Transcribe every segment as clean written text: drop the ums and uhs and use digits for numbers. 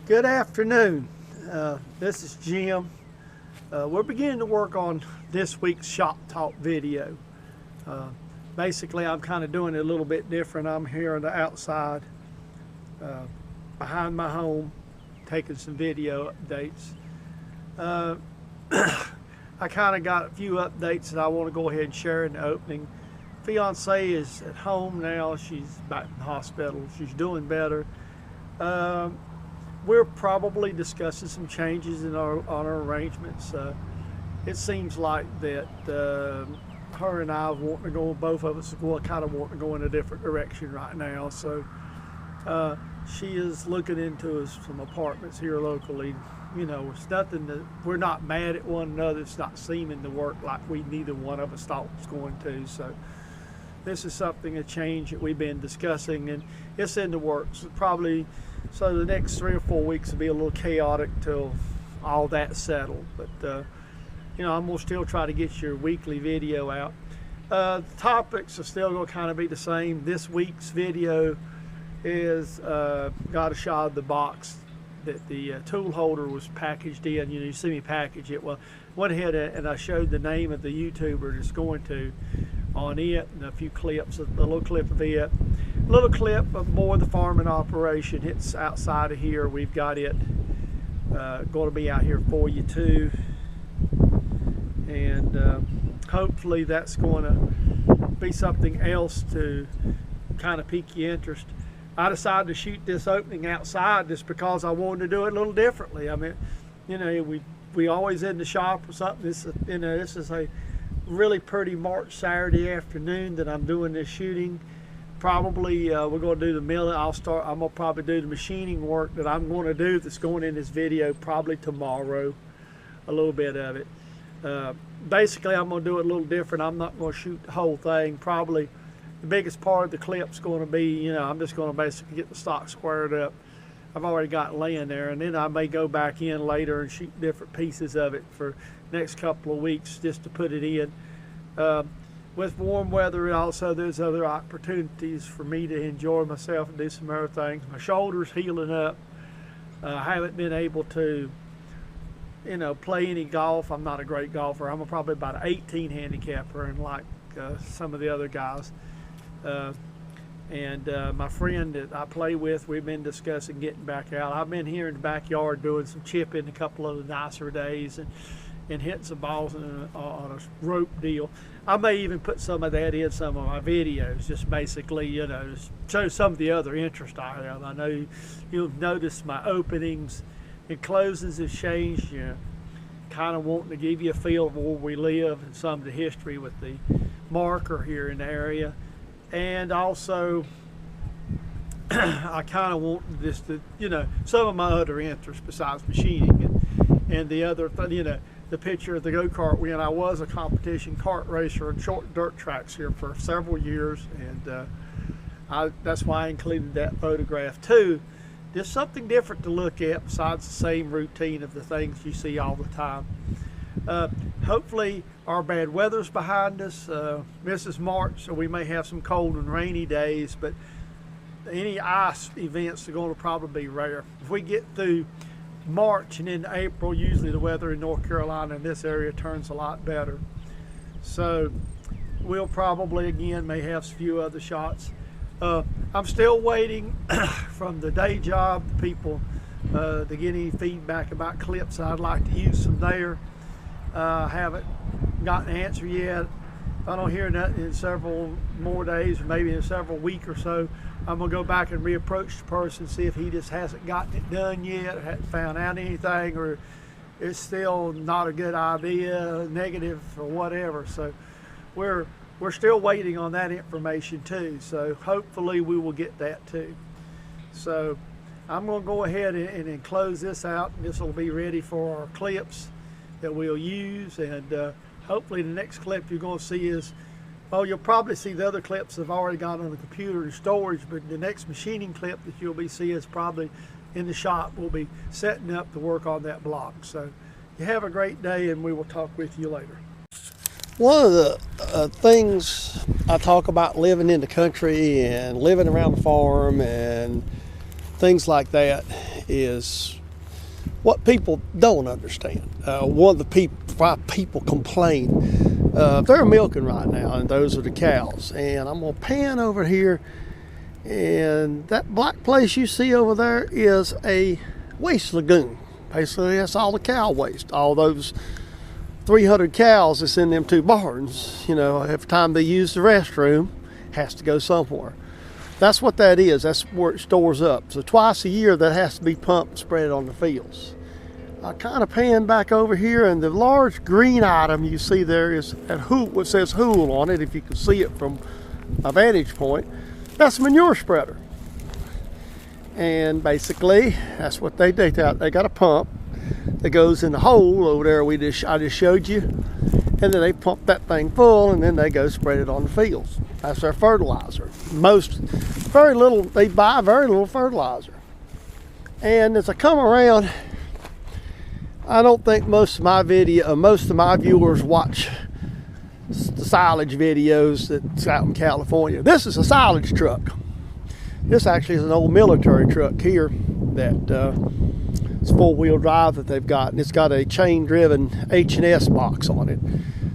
Good afternoon. This is Jim. We're beginning to work on this week's shop talk video. Basically, I'm kind of doing it a little bit different. I'm here on the outside behind my home taking some video updates. I kind of got a few updates that I want to go ahead and share in the opening. Fiance is at home now. She's back in the hospital. She's doing better. We're probably discussing some changes in our arrangements. It seems like that her and I want to go, both of us kind of want to go in a different direction right now. So she is looking into some apartments here locally. You know, it's nothing that we're not mad at one another. It's not seeming to work like neither one of us thought it was going to. So this is a change that we've been discussing, and it's in the works. Probably, so the next 3 or 4 weeks will be a little chaotic till all that's settled. But you know, I'm gonna still try to get your weekly video out. The topics are still gonna kind of be the same. This week's video is got a shot of the box that the tool holder was packaged in. You know, you see me package it. Well, went ahead and I showed the name of the YouTuber that's going to on it, and a few clips, a little clip of it, a little clip of more of the farming operation. It's outside of here. We've got it going to be out here for you too, and hopefully that's going to be something else to kind of pique your interest. I decided to shoot this opening outside just because I wanted to do it a little differently. I mean, you know, we always in the shop or something. This is a really pretty March Saturday afternoon that I'm doing this shooting. Probably we're going to do the milling. I'm going to probably do the machining work that I'm going to do that's going in this video probably tomorrow, a little bit of it. Basically, I'm going to do it a little different. I'm not going to shoot the whole thing. Probably the biggest part of the clip's going to be, you know, I'm just going to basically get the stock squared up. I've already got it laying there, and then I may go back in later and shoot different pieces of it for next couple of weeks just to put it in. With warm weather, also there's other opportunities for me to enjoy myself and do some other things. My shoulder's healing up. I haven't been able to, you know, play any golf. I'm not a great golfer. I'm probably about an 18 handicapper, and like some of the other guys. My friend that I play with, we've been discussing getting back out. I've been here in the backyard doing some chipping a couple of the nicer days, and hitting some balls on a rope deal. I may even put some of that in some of my videos, just basically, you know, just show some of the other interest I have. I know you'll notice my openings and closings have changed. You know, kind of wanting to give you a feel of where we live and some of the history with the marker here in the area. And also, I kind of want this to, you know, some of my other interests besides machining and the other, you know, the picture of the go-kart when I was a competition kart racer on short dirt tracks here for several years, and that's why I included that photograph too. Just something different to look at besides the same routine of the things you see all the time. Hopefully our bad weather's behind us. This is March, so we may have some cold and rainy days, but any ice events are going to probably be rare. If we get through March and into April, usually the weather in North Carolina in this area turns a lot better. So we'll probably again may have a few other shots. I'm still waiting from the day job people to get any feedback about clips. I'd like to use some there. I haven't gotten an answer yet. If I don't hear nothing in several more days, or maybe in several weeks or so, I'm gonna go back and reapproach the person, see if he just hasn't gotten it done yet, or hadn't found out anything, or it's still not a good idea, negative or whatever. So we're still waiting on that information too. So hopefully we will get that too. So I'm gonna go ahead and close this out, and this will be ready for our clips that we'll use. And hopefully the next clip you're going to see is, oh, you'll probably see the other clips that have already got on the computer in storage, but the next machining clip that you'll be seeing is probably in the shop. We'll be setting up to work on that block. So you have a great day, and we will talk with you later. One of the things I talk about living in the country and living around the farm and things like that is what people don't understand. One of the why people complain. They're milking right now, and those are the cows. And I'm gonna pan over here, and that black place you see over there is a waste lagoon. Basically, that's all the cow waste. All those 300 cows that's in them 2 barns, you know, every time they use the restroom, has to go somewhere. That's what that is. That's where it stores up. So twice a year that has to be pumped and spread on the fields. I kind of pan back over here, and the large green item you see there is that what says Hool on it, if you can see it from a vantage point. That's a manure spreader. And basically, that's what they do. They got a pump that goes in the hole over there I just showed you. And then they pump that thing full, and then they go spread it on the fields. That's their fertilizer. They buy very little fertilizer. And as I come around, I don't think most of my viewers watch the silage videos that's out in California. This is a silage truck. This actually is an old military truck here that it's 4-wheel drive that they've got, and it's got a chain-driven H&S box on it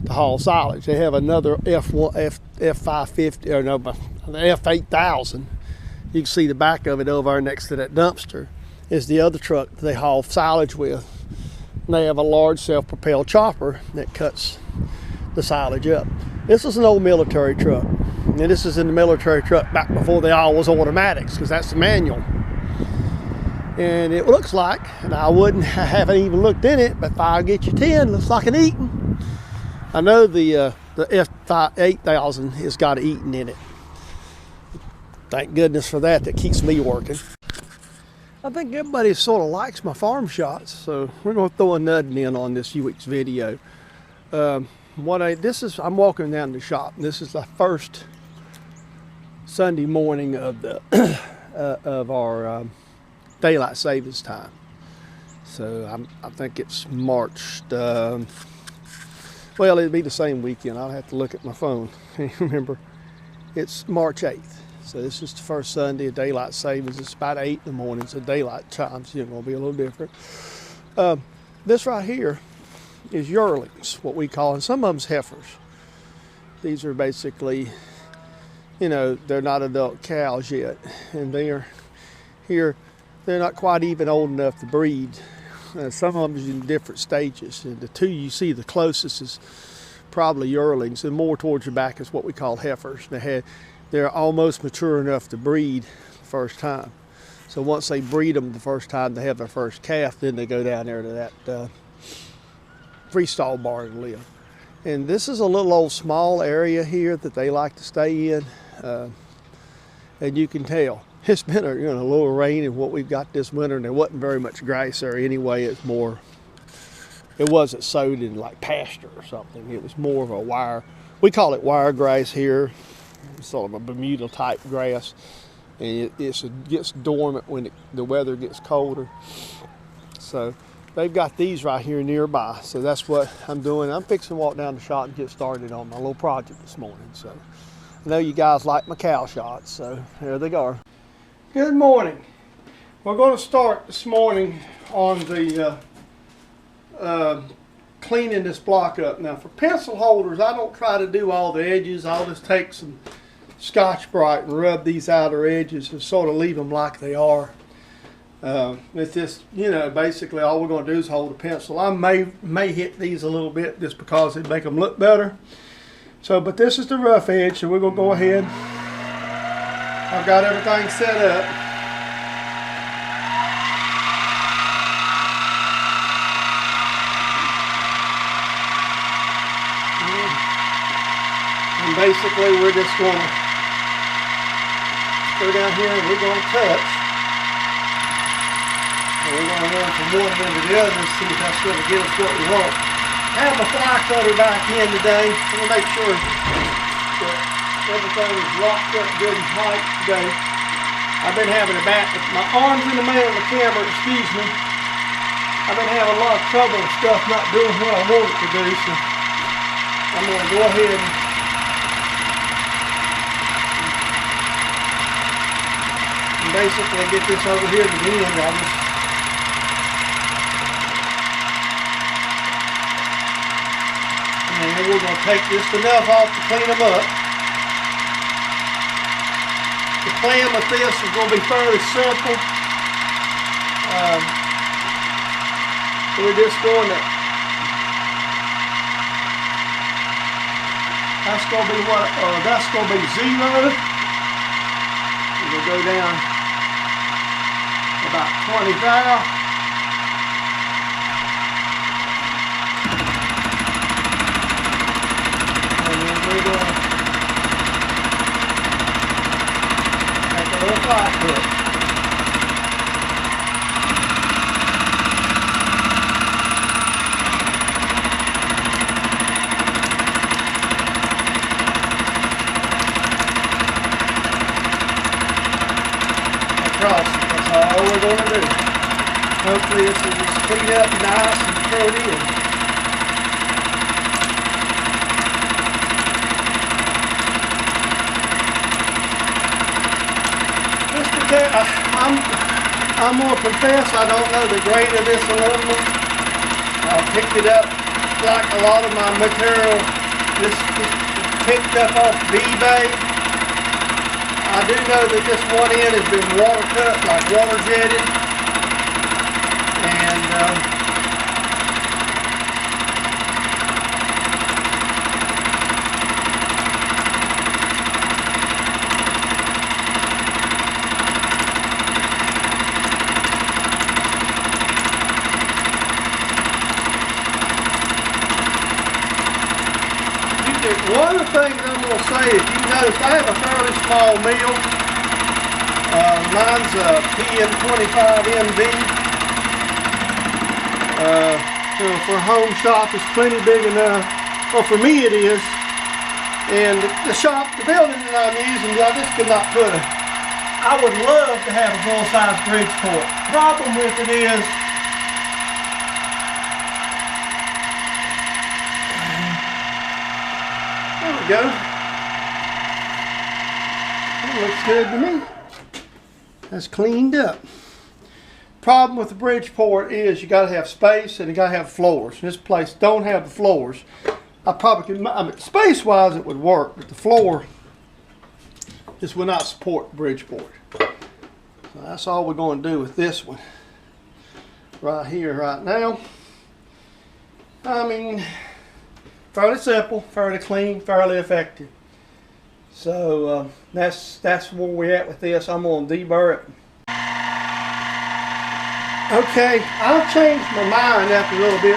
to haul silage. They have another F550, or no, the F8000. You can see the back of it over there next to that dumpster is the other truck that they haul silage with. And they have a large self-propelled chopper that cuts the silage up. This is an old military truck. And this is in the military truck back before they all was automatics, because that's the manual. And it looks like, and I haven't even looked in it, but if I get you 10, looks like an Eaton. I know the F8000 has got an Eaton in it. Thank goodness for that. That keeps me working. I think everybody sort of likes my farm shots, so we're going to throw a nudging in on this week's video. I'm walking down the shop. This is the first Sunday morning of our daylight savings time. So I think it's March. Well, it'd be the same weekend. I'll have to look at my phone. Remember, it's March 8th. So this is the first Sunday of daylight savings. It's about 8 in the morning, so daylight times going to be a little different. This right here is yearlings, what we call, and some of them's heifers. These are basically, they're not adult cows yet, and they're not quite even old enough to breed. Some of them is in different stages, and the two you see the closest is probably yearlings, and more towards your back is what we call heifers. They're almost mature enough to breed the first time. So once they breed them the first time, they have their first calf, then they go down there to that freestall barn and live. And this is a little old small area here that they like to stay in, and you can tell. It's been a little rain in what we've got this winter, and there wasn't very much grass there anyway. It wasn't sowed in like pasture or something. It was more of a wire. We call it wire grass here. It's sort of a Bermuda type grass, and it gets dormant when the weather gets colder. So they've got these right here nearby. So that's what I'm doing. I'm fixing to walk down the shot and get started on my little project this morning. So I know you guys like my cow shots, so there they go. Good morning. We're going to start this morning on the cleaning this block up. Now for pencil holders, I don't try to do all the edges. I'll just take some Scotch-Brite and rub these outer edges and sort of leave them like they are. It's just, basically all we're going to do is hold a pencil. I may hit these a little bit just because it make them look better. So, but this is the rough edge, so we're going to go ahead. I've got everything set up. And basically we're just going to go down here and we're going to touch. And we're going to run from one end to the other and see if that's going to give us what we want. I have my fly cutter back in today. I'm going to make sure that everything is locked up good and tight today. I've been having my arms in the middle of the camera, excuse me. I've been having a lot of trouble and stuff not doing what I want it to do, so I'm going to go ahead and basically get this over here to the end. I'll just we're going to take just enough off to clean them up. The plan with this is going to be fairly simple. We're just going to, that's going to be what, that's going to be 0. We'll go down about 20 thou. And then we're going to take a little fly hook. Across. That's all we're going to do. Hopefully this will just clean up nice and throw it in. Just because I'm going to confess I don't know the grade of this aluminum. I picked it up like a lot of my material. This picked up off of eBay. I do know that this one end has been water cut, like water jetted, and one of the things I'm going to say is, you notice I have a fairly small mill. Mine's a PM25MV. So for a home shop, it's plenty big enough. Well, for me it is. And the shop, the building that I'm using, I just could not put I would love to have a full-size Bridgeport. Problem with it is, there we go. That looks good to me. That's cleaned up. Problem with the Bridgeport is you got to have space and you got to have floors. This place don't have the floors. I probably could, I mean, space-wise it would work, but the floor just will not support Bridgeport. So that's all we're going to do with this one right here, right now. I mean, fairly simple, fairly clean, fairly effective. So that's where we're at with this. I'm going to deburr it. Okay, I've changed my mind after a little bit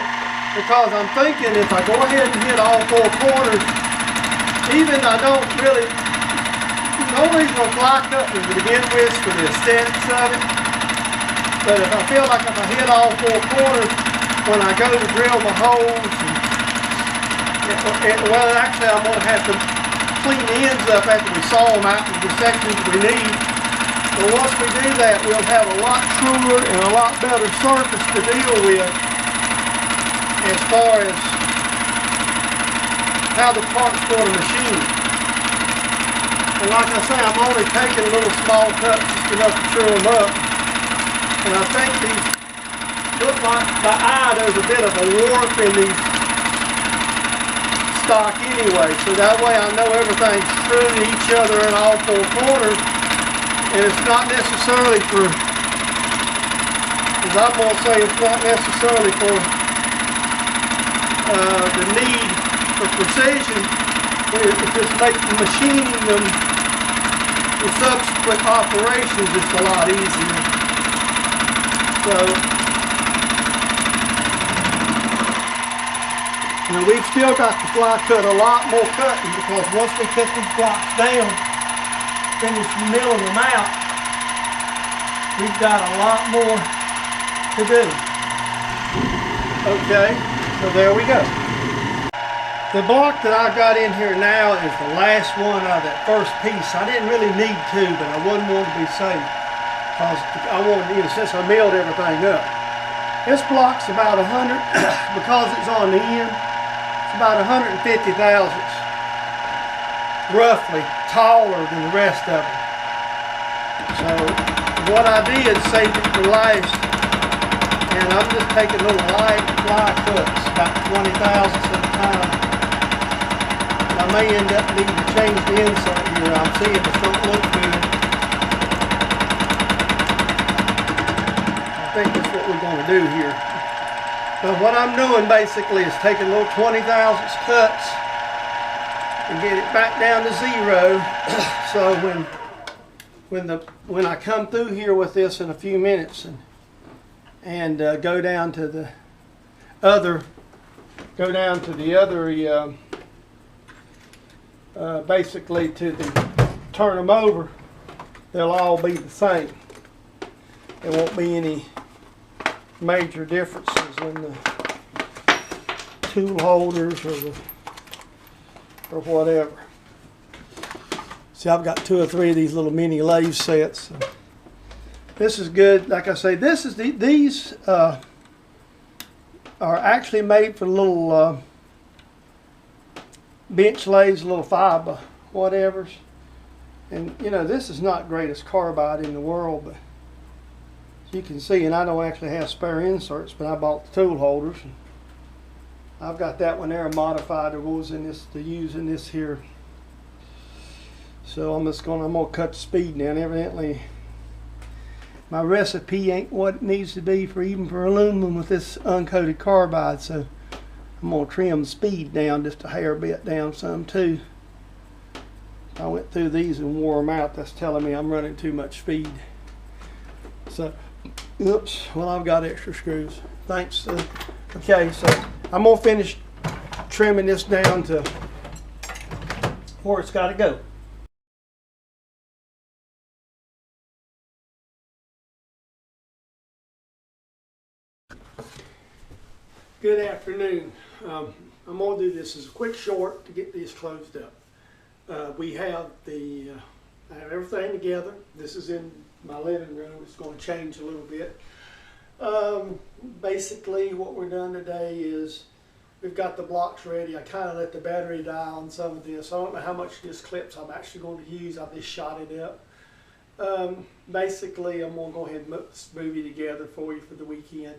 because I'm thinking if I go ahead and hit all 4 corners, even I don't really, no reason to fly cut to begin with for the aesthetics of it. But if I feel like if I hit all 4 corners, when I go to drill my holes, well, actually I'm going to have to clean the ends up after we saw them out to the sections we need. But once we do that, we'll have a lot truer and a lot better surface to deal with as far as how the part's going to machine. And like I say, I'm only taking a little small cut just enough to true them up. And I think these look like, by eye, there's a bit of a warp in these stock anyway, so that way I know everything's true to each other in all 4 corners, and it's not necessarily for, as I'm going to say, it's not necessarily for the need for precision. It just makes machining them, the subsequent operations, just a lot easier. So, now we've still got to fly cut a lot more cutting because once we cut these blocks down, finish milling them out, we've got a lot more to do. Okay, so there we go. The block that I've got in here now is the last one out of that first piece. I didn't really need to, but I wouldn't want to be safe because I wanted, you know, since I milled everything up. This block's about 100, because it's on the end, it's about 150 thousandths, roughly, taller than the rest of it. So what I did, saved it for last, and I'm just taking little light fly cuts, about 20 thousandths at a time. I may end up needing to change the insert here. I'm seeing this don't look good. I think that's what we're going to do here. But what I'm doing basically is taking little 20 thousandths cuts and get it back down to 0. So when I come through here with this in a few minutes and go down to the other basically turn them over, they'll all be the same. There won't be any major differences in the tool holders or whatever. See, I've got 2 or 3 of these little mini lathe sets. This is good. Like I say, these are actually made for little bench lathes, little fiber whatevers. And you know, this is not greatest carbide in the world, but as you can see, and I don't actually have spare inserts, but I bought the tool holders. And I've got that one there modified to use in this here. So I'm gonna cut the speed down. Evidently, my recipe ain't what it needs to be even for aluminum with this uncoated carbide. So I'm gonna trim the speed down just a hair bit down some too. I went through these and wore them out. That's telling me I'm running too much speed. So, oops. Well, I've got extra screws. Thanks. Okay, so I'm gonna finish trimming this down to where it's got to go. Good afternoon. I'm going to do this as a quick short to get these closed up. I have everything together. This is in my living room. It's going to change a little bit. Basically what we're doing today is we've got the blocks ready. I kind of let the battery die on some of this. I don't know how much this clips I'm actually going to use. I've just shot it up. Basically I'm going to go ahead and put this movie together for you for the weekend.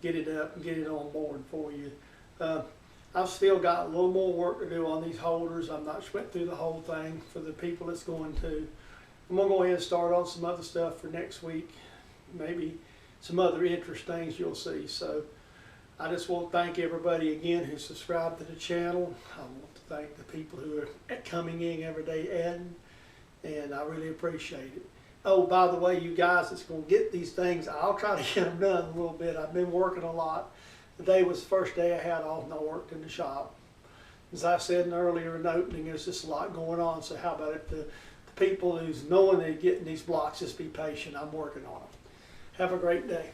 Get it up and get it on board for you. I've still got a little more work to do on these holders. I'm not went through the whole thing for the people it's going to. I'm going to go ahead and start on some other stuff for next week. Maybe some other interesting things you'll see. So I just want to thank everybody again who subscribed to the channel. I want to thank the people who are coming in every day adding, and I really appreciate it. Oh, by the way, you guys that's going to get these things, I'll try to get them done a little bit. I've been working a lot. Today was the first day I had off and I worked in the shop. As I said in earlier opening, there's just a lot going on. So how about it, the people who's knowing they're getting these blocks, just be patient. I'm working on them. Have a great day.